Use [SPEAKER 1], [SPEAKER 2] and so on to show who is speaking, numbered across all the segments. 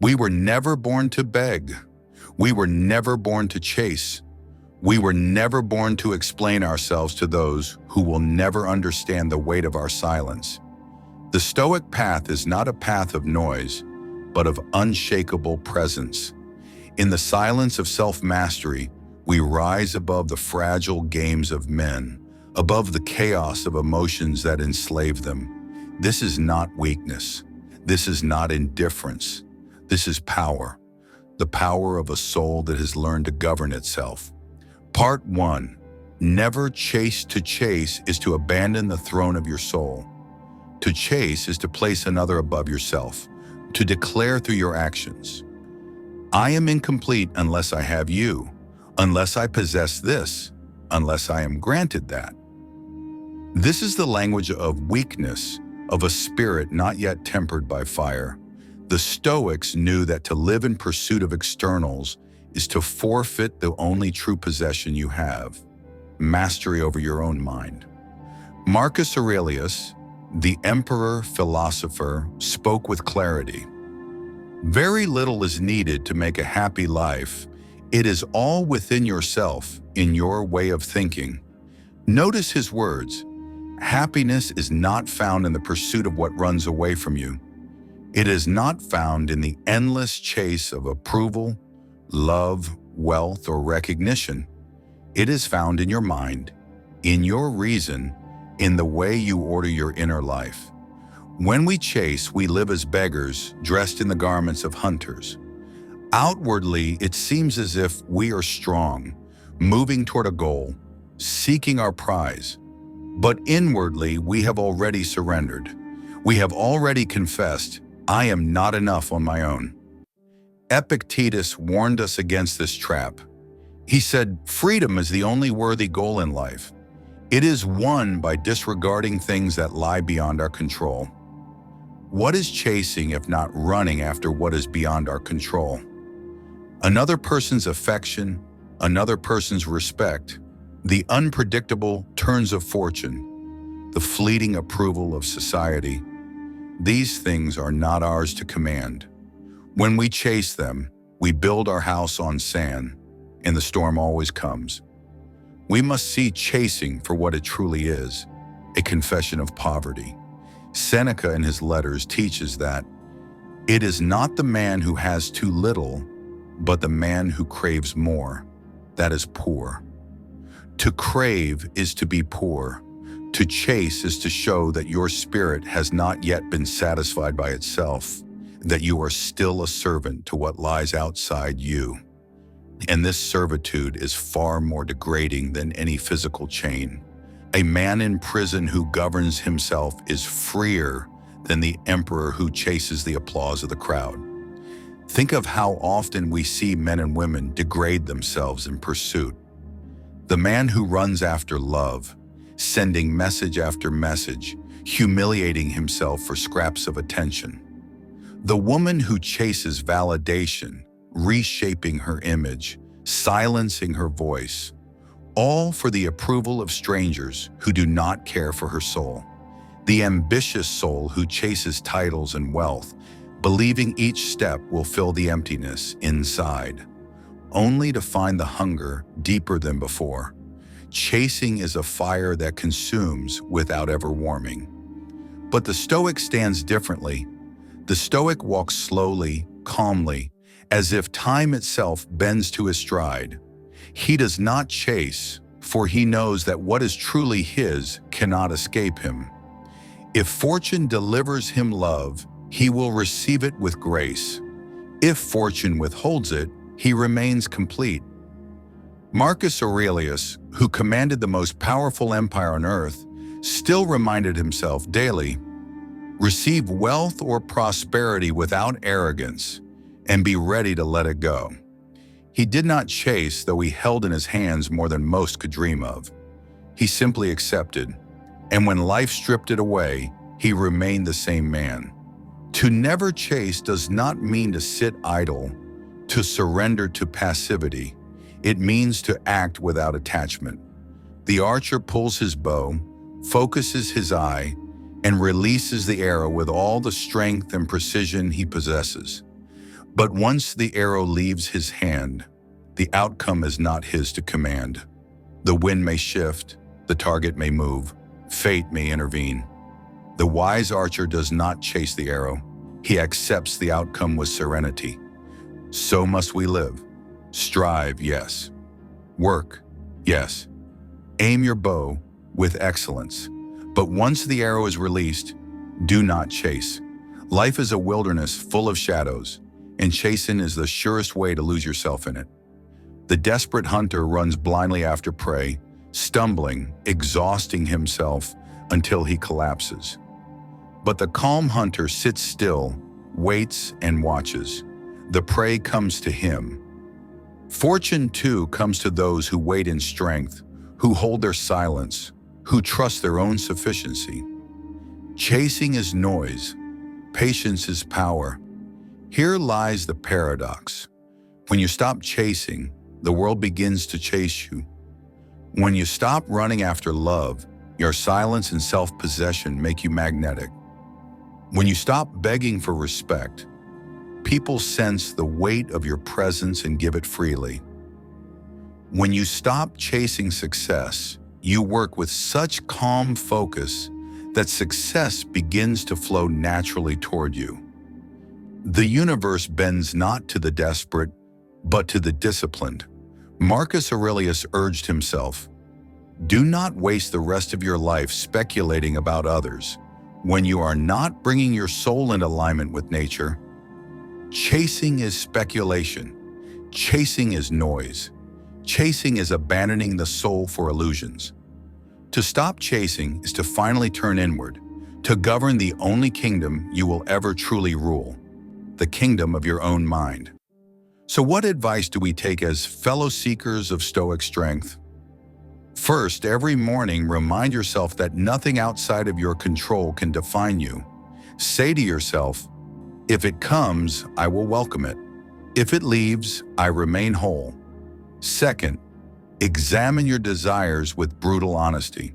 [SPEAKER 1] We were never born to beg. We were never born to chase. We were never born to explain ourselves to those who will never understand the weight of our silence. The Stoic path is not a path of noise, but of unshakable presence. In the silence of self-mastery, we rise above the fragile games of men, above the chaos of emotions that enslave them. This is not weakness. This is not indifference. This is power, the power of a soul that has learned to govern itself. Part 1. Never chase. To chase is to abandon the throne of your soul. To chase is to place another above yourself, to declare through your actions, I am incomplete unless I have you, unless I possess this, unless I am granted that. This is the language of weakness, of a spirit not yet tempered by fire. The Stoics knew that to live in pursuit of externals is to forfeit the only true possession you have, mastery over your own mind. Marcus Aurelius, the emperor philosopher, spoke with clarity. Very little is needed to make a happy life. It is all within yourself, in your way of thinking. Notice his words. Happiness is not found in the pursuit of what runs away from you. It is not found in the endless chase of approval, love, wealth, or recognition. It is found in your mind, in your reason, in the way you order your inner life. When we chase, we live as beggars, dressed in the garments of hunters. Outwardly, it seems as if we are strong, moving toward a goal, seeking our prize. But inwardly, we have already surrendered. We have already confessed, I am not enough on my own. Epictetus warned us against this trap. He said, freedom is the only worthy goal in life. It is won by disregarding things that lie beyond our control. What is chasing if not running after what is beyond our control? Another person's affection, another person's respect, the unpredictable turns of fortune, the fleeting approval of society. These things are not ours to command. When we chase them, we build our house on sand, and the storm always comes. We must see chasing for what it truly is, a confession of poverty. Seneca in his letters teaches that it is not the man who has too little, but the man who craves more, that is poor. To crave is to be poor. To chase is to show that your spirit has not yet been satisfied by itself, that you are still a servant to what lies outside you. And this servitude is far more degrading than any physical chain. A man in prison who governs himself is freer than the emperor who chases the applause of the crowd. Think of how often we see men and women degrade themselves in pursuit. The man who runs after love, sending message after message, humiliating himself for scraps of attention. The woman who chases validation, reshaping her image, silencing her voice, all for the approval of strangers who do not care for her soul. The ambitious soul who chases titles and wealth, believing each step will fill the emptiness inside, only to find the hunger deeper than before. Chasing is a fire that consumes without ever warming. But the Stoic stands differently. The Stoic walks slowly, calmly, as if time itself bends to his stride. He does not chase, for he knows that what is truly his cannot escape him. If fortune delivers him love, he will receive it with grace. If fortune withholds it, he remains complete. Marcus Aurelius, who commanded the most powerful empire on earth, still reminded himself daily, receive wealth or prosperity without arrogance, and be ready to let it go. He did not chase, though he held in his hands more than most could dream of. He simply accepted, and when life stripped it away, he remained the same man. To never chase does not mean to sit idle, to surrender to passivity. It means to act without attachment. The archer pulls his bow, focuses his eye, and releases the arrow with all the strength and precision he possesses. But once the arrow leaves his hand, the outcome is not his to command. The wind may shift, the target may move, fate may intervene. The wise archer does not chase the arrow. He accepts the outcome with serenity. So must we live. Strive, yes. Work, yes. Aim your bow with excellence. But once the arrow is released, do not chase. Life is a wilderness full of shadows, and chasing is the surest way to lose yourself in it. The desperate hunter runs blindly after prey, stumbling, exhausting himself until he collapses. But the calm hunter sits still, waits, and watches. The prey comes to him. Fortune, too, comes to those who wait in strength, who hold their silence, who trust their own sufficiency. Chasing is noise. Patience is power. Here lies the paradox. When you stop chasing, the world begins to chase you. When you stop running after love, your silence and self-possession make you magnetic. When you stop begging for respect, people sense the weight of your presence and give it freely. When you stop chasing success, you work with such calm focus that success begins to flow naturally toward you. The universe bends not to the desperate, but to the disciplined. Marcus Aurelius urged himself, "Do not waste the rest of your life speculating about others when you are not bringing your soul in alignment with nature." Chasing is speculation. Chasing is noise. Chasing is abandoning the soul for illusions. To stop chasing is to finally turn inward, to govern the only kingdom you will ever truly rule, the kingdom of your own mind. So what advice do we take as fellow seekers of Stoic strength? First, every morning remind yourself that nothing outside of your control can define you. Say to yourself, "If it comes, I will welcome it. If it leaves, I remain whole." Second, examine your desires with brutal honesty.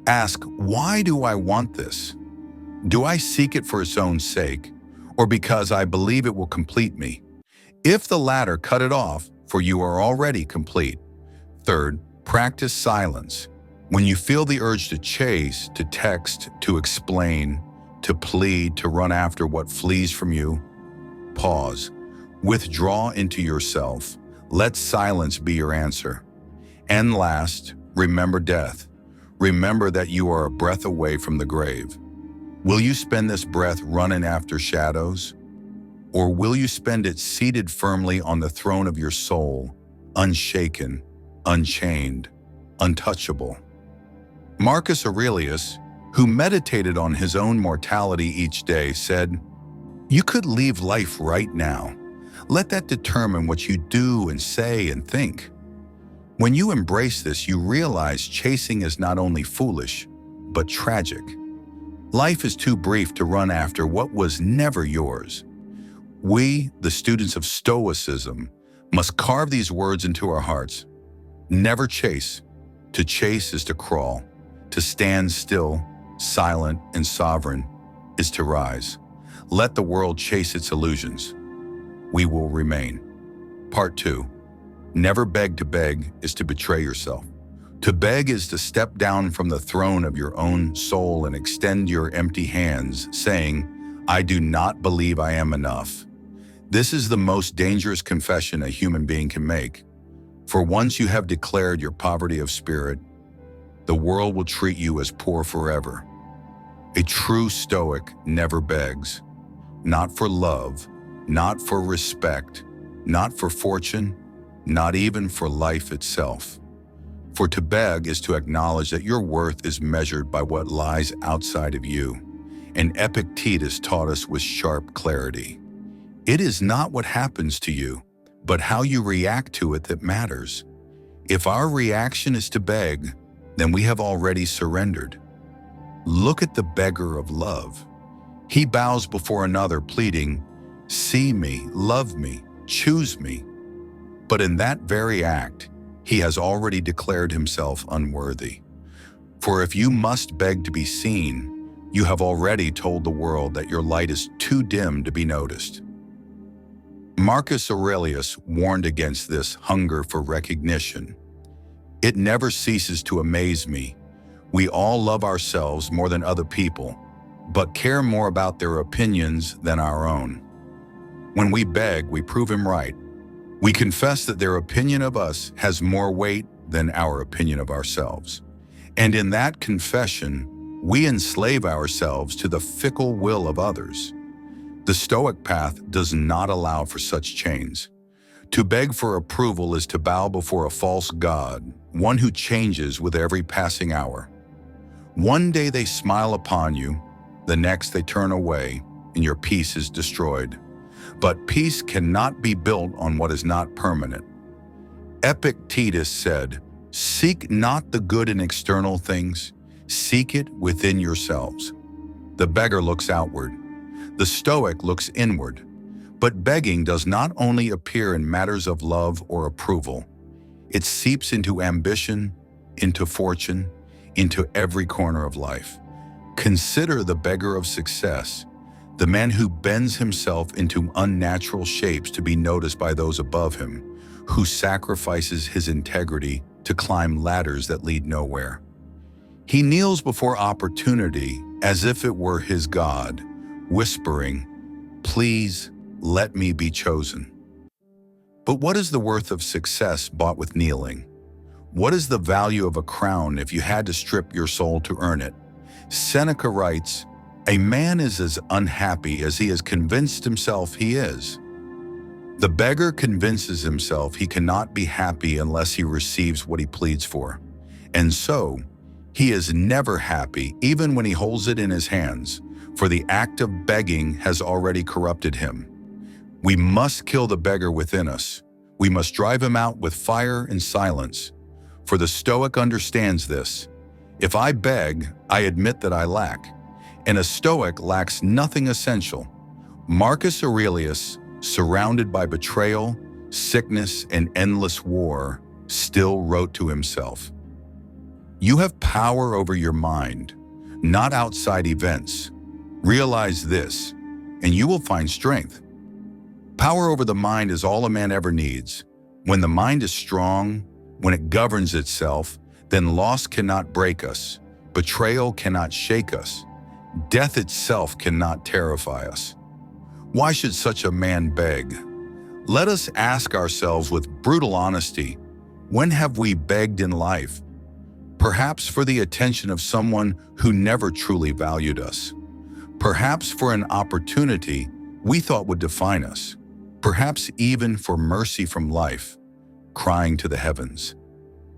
[SPEAKER 1] Ask, why do I want this? Do I seek it for its own sake, or because I believe it will complete me? If the latter, cut it off, for you are already complete. Third, practice silence. When you feel the urge to chase, to text, to explain, to plead, to run after what flees from you, pause. Withdraw into yourself. Let silence be your answer. And last, remember death. Remember that you are a breath away from the grave. Will you spend this breath running after shadows? Or will you spend it seated firmly on the throne of your soul, unshaken, unchained, untouchable? Marcus Aurelius, who meditated on his own mortality each day, said, "You could leave life right now. Let that determine what you do and say and think." When you embrace this, you realize chasing is not only foolish, but tragic. Life is too brief to run after what was never yours. We, the students of Stoicism, must carve these words into our hearts. Never chase. To chase is to crawl. To stand still, silent, and sovereign is to rise. Let the world chase its illusions. We will remain. Part 2. Never beg. To beg is to betray yourself. To beg is to step down from the throne of your own soul and extend your empty hands, saying, "I do not believe I am enough." This is the most dangerous confession a human being can make. For once you have declared your poverty of spirit, the world will treat you as poor forever. A true Stoic never begs. Not for love, not for respect, not for fortune, not even for life itself. For to beg is to acknowledge that your worth is measured by what lies outside of you. And Epictetus taught us with sharp clarity. It is not what happens to you, but how you react to it that matters. If our reaction is to beg, then we have already surrendered. Look at the beggar of love. He bows before another, pleading, "See me, love me, choose me." But in that very act, he has already declared himself unworthy. For if you must beg to be seen, you have already told the world that your light is too dim to be noticed. Marcus Aurelius warned against this hunger for recognition. It never ceases to amaze me. We all love ourselves more than other people, but care more about their opinions than our own. When we beg, we prove him right. We confess that their opinion of us has more weight than our opinion of ourselves. And in that confession, we enslave ourselves to the fickle will of others. The Stoic path does not allow for such chains. To beg for approval is to bow before a false god, one who changes with every passing hour. One day they smile upon you, the next they turn away, and your peace is destroyed. But peace cannot be built on what is not permanent. Epictetus said, "Seek not the good in external things, seek it within yourselves." The beggar looks outward. The Stoic looks inward. But begging does not only appear in matters of love or approval. It seeps into ambition, into fortune, into every corner of life. Consider the beggar of success, the man who bends himself into unnatural shapes to be noticed by those above him, who sacrifices his integrity to climb ladders that lead nowhere. He kneels before opportunity as if it were his God, whispering, "Please, let me be chosen." But what is the worth of success bought with kneeling? What is the value of a crown if you had to strip your soul to earn it? Seneca writes, "A man is as unhappy as he has convinced himself he is." The beggar convinces himself he cannot be happy unless he receives what he pleads for. And so, he is never happy even when he holds it in his hands, for the act of begging has already corrupted him. We must kill the beggar within us. We must drive him out with fire and silence. For the Stoic understands this. If I beg, I admit that I lack. And a Stoic lacks nothing essential. Marcus Aurelius, surrounded by betrayal, sickness, and endless war, still wrote to himself, "You have power over your mind, not outside events. Realize this, and you will find strength." Power over the mind is all a man ever needs. When the mind is strong, when it governs itself, then loss cannot break us, betrayal cannot shake us, death itself cannot terrify us. Why should such a man beg? Let us ask ourselves with brutal honesty, when have we begged in life? Perhaps for the attention of someone who never truly valued us. Perhaps for an opportunity we thought would define us. Perhaps even for mercy from life, crying to the heavens,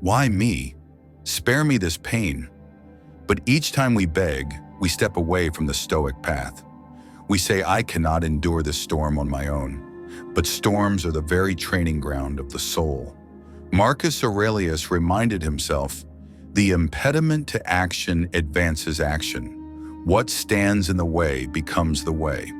[SPEAKER 1] "Why me? Spare me this pain." But each time we beg, we step away from the Stoic path. We say, "I cannot endure this storm on my own." But storms are the very training ground of the soul. Marcus Aurelius reminded himself, "The impediment to action advances action. What stands in the way becomes the way."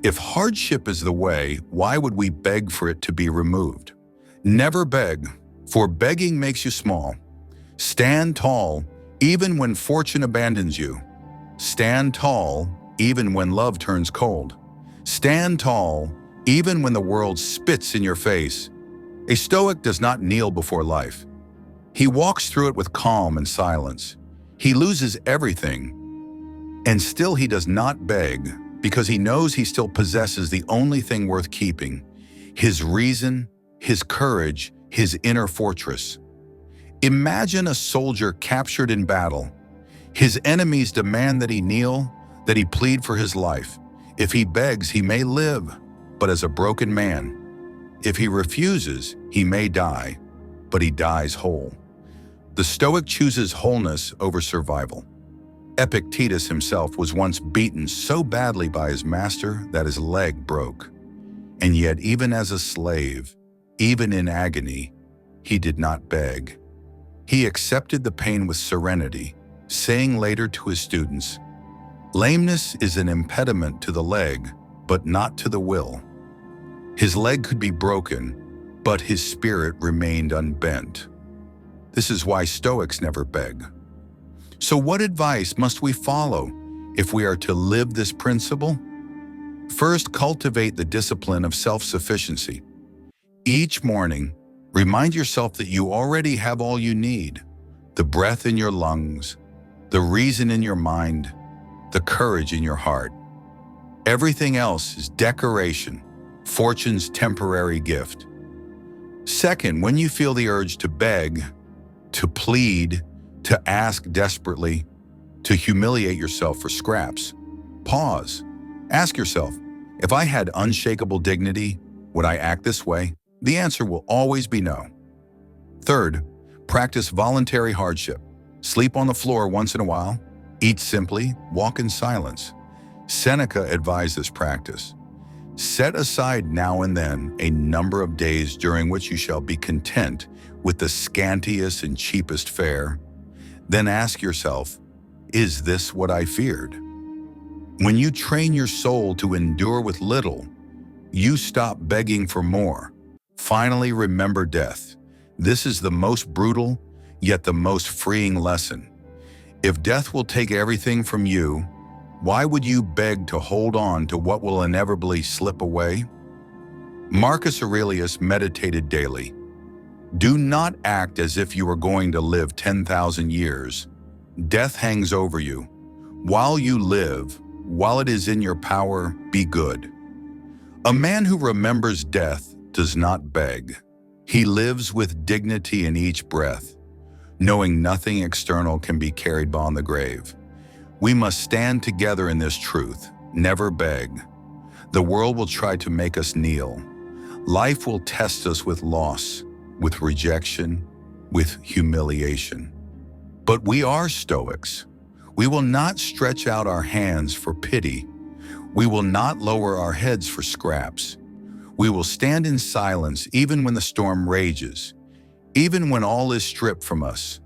[SPEAKER 1] If hardship is the way, why would we beg for it to be removed? Never beg, for begging makes you small. Stand tall, even when fortune abandons you. Stand tall, even when love turns cold. Stand tall, even when the world spits in your face. A Stoic does not kneel before life. He walks through it with calm and silence. He loses everything, and still he does not beg, because he knows he still possesses the only thing worth keeping: his reason, his courage, his inner fortress. Imagine a soldier captured in battle. His enemies demand that he kneel, that he plead for his life. If he begs, he may live, but as a broken man. If he refuses, he may die, but he dies whole. The Stoic chooses wholeness over survival. Epictetus himself was once beaten so badly by his master that his leg broke. And yet, even as a slave, even in agony, he did not beg. He accepted the pain with serenity, saying later to his students, "Lameness is an impediment to the leg, but not to the will." His leg could be broken, but his spirit remained unbent. This is why Stoics never beg. So what advice must we follow if we are to live this principle? First, cultivate the discipline of self-sufficiency. Each morning, remind yourself that you already have all you need: the breath in your lungs, the reason in your mind, the courage in your heart. Everything else is decoration, fortune's temporary gift. Second, when you feel the urge to beg, to plead, to ask desperately, to humiliate yourself for scraps, pause. Ask yourself, if I had unshakable dignity, would I act this way? The answer will always be no. Third, practice voluntary hardship. Sleep on the floor once in a while, eat simply, walk in silence. Seneca advised this practice. Set aside now and then a number of days during which you shall be content with the scantiest and cheapest fare. Then ask yourself, is this what I feared? When you train your soul to endure with little, you stop begging for more. Finally, remember death. This is the most brutal, yet the most freeing lesson. If death will take everything from you, why would you beg to hold on to what will inevitably slip away? Marcus Aurelius meditated daily. Do not act as if you are going to live 10,000 years. Death hangs over you. While you live, while it is in your power, be good. A man who remembers death does not beg. He lives with dignity in each breath, knowing nothing external can be carried beyond the grave. We must stand together in this truth, never beg. The world will try to make us kneel. Life will test us with loss, with rejection, with humiliation. But we are Stoics. We will not stretch out our hands for pity. We will not lower our heads for scraps. We will stand in silence even when the storm rages, even when all is stripped from us.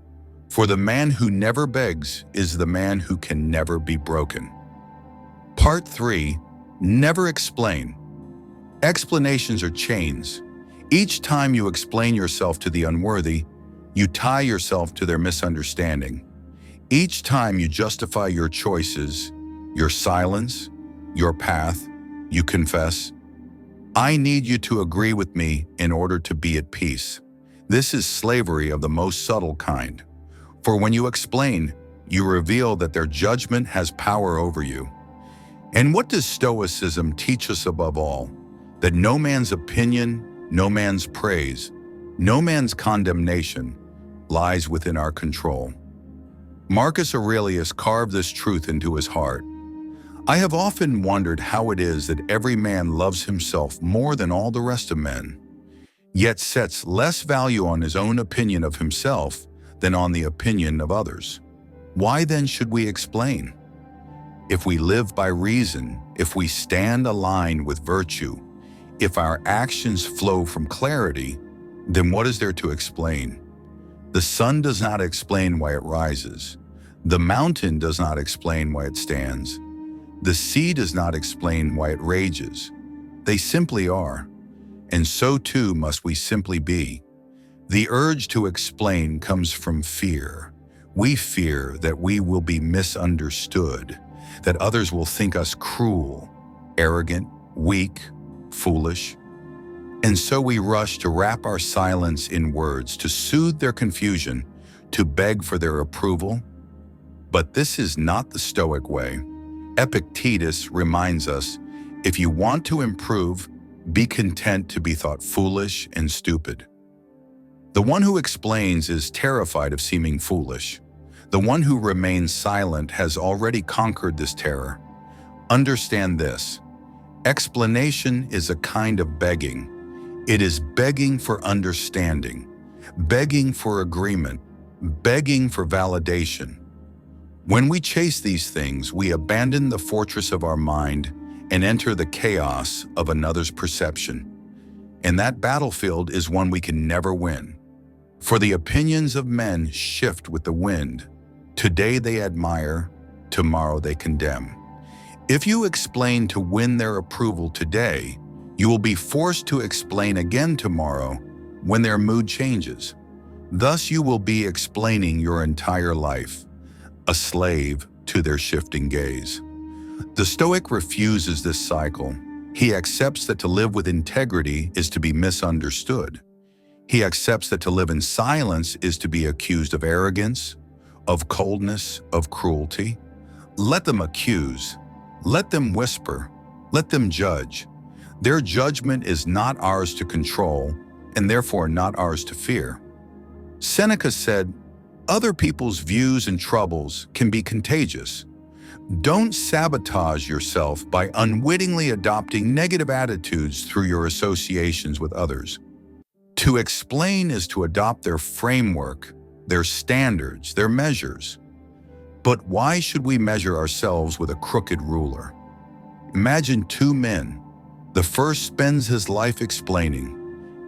[SPEAKER 1] For the man who never begs is the man who can never be broken. Part 3. Never explain. Explanations are chains. Each time you explain yourself to the unworthy, you tie yourself to their misunderstanding. Each time you justify your choices, your silence, your path, you confess, I need you to agree with me in order to be at peace. This is slavery of the most subtle kind. For when you explain, you reveal that their judgment has power over you. And what does Stoicism teach us above all? That no man's opinion, no man's praise, no man's condemnation lies within our control. Marcus Aurelius carved this truth into his heart. I have often wondered how it is that every man loves himself more than all the rest of men, yet sets less value on his own opinion of himself than on the opinion of others. Why then should we explain? If we live by reason, if we stand aligned with virtue, if our actions flow from clarity, then what is there to explain? The sun does not explain why it rises. The mountain does not explain why it stands. The sea does not explain why it rages. They simply are, and so too must we simply be. The urge to explain comes from fear. We fear that we will be misunderstood, that others will think us cruel, arrogant, weak, foolish. And so we rush to wrap our silence in words, to soothe their confusion, to beg for their approval. But this is not the Stoic way. Epictetus reminds us, if you want to improve, be content to be thought foolish and stupid. The one who explains is terrified of seeming foolish. The one who remains silent has already conquered this terror. Understand this. Explanation is a kind of begging. It is begging for understanding, begging for agreement, begging for validation. When we chase these things, we abandon the fortress of our mind and enter the chaos of another's perception. And that battlefield is one we can never win. For the opinions of men shift with the wind. Today they admire, tomorrow they condemn. If you explain to win their approval today, you will be forced to explain again tomorrow when their mood changes. Thus you will be explaining your entire life, a slave to their shifting gaze. The Stoic refuses this cycle. He accepts that to live with integrity is to be misunderstood. He accepts that to live in silence is to be accused of arrogance, of coldness, of cruelty. Let them accuse. Let them whisper. Let them judge. Their judgment is not ours to control, and therefore not ours to fear. Seneca said, "Other people's views and troubles can be contagious. Don't sabotage yourself by unwittingly adopting negative attitudes through your associations with others." To explain is to adopt their framework, their standards, their measures. But why should we measure ourselves with a crooked ruler? Imagine two men. The first spends his life explaining.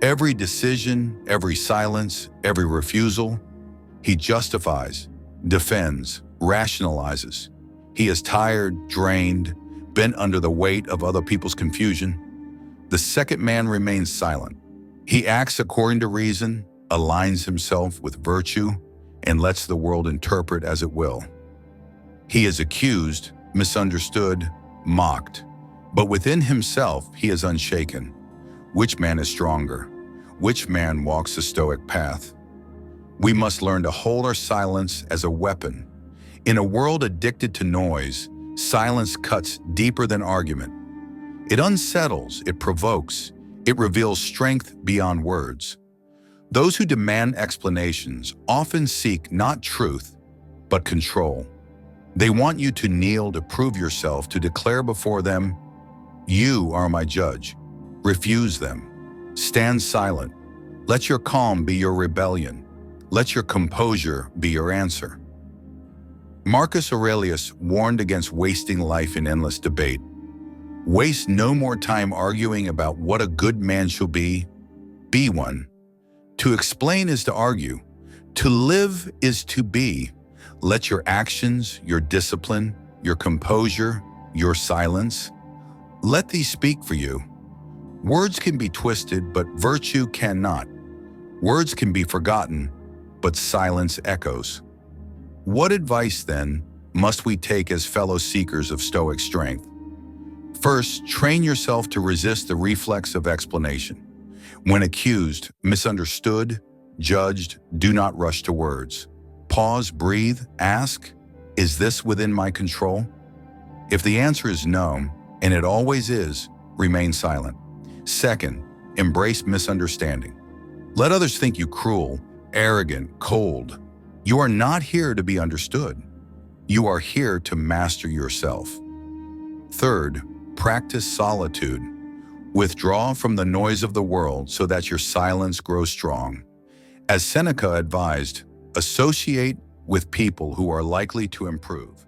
[SPEAKER 1] Every decision, every silence, every refusal, he justifies, defends, rationalizes. He is tired, drained, bent under the weight of other people's confusion. The second man remains silent. He acts according to reason, aligns himself with virtue, and lets the world interpret as it will. He is accused, misunderstood, mocked, but within himself he is unshaken. Which man is stronger? Which man walks the Stoic path? We must learn to hold our silence as a weapon. In a world addicted to noise, silence cuts deeper than argument. It unsettles, it provokes, it reveals strength beyond words. Those who demand explanations often seek not truth, but control. They want you to kneel to prove yourself, to declare before them, "You are my judge." Refuse them. Stand silent. Let your calm be your rebellion. Let your composure be your answer. Marcus Aurelius warned against wasting life in endless debate. Waste no more time arguing about what a good man shall be. Be one. To explain is to argue. To live is to be. Let your actions, your discipline, your composure, your silence, let these speak for you. Words can be twisted, but virtue cannot. Words can be forgotten, but silence echoes. What advice, then, must we take as fellow seekers of Stoic strength? First, train yourself to resist the reflex of explanation. When accused, misunderstood, judged, do not rush to words. Pause, breathe, ask, "Is this within my control?" If the answer is no, and it always is, remain silent. Second, embrace misunderstanding. Let others think you cruel, arrogant, cold. You are not here to be understood. You are here to master yourself. Third, practice solitude. Withdraw from the noise of the world so that your silence grows strong. As Seneca advised, associate with people who are likely to improve.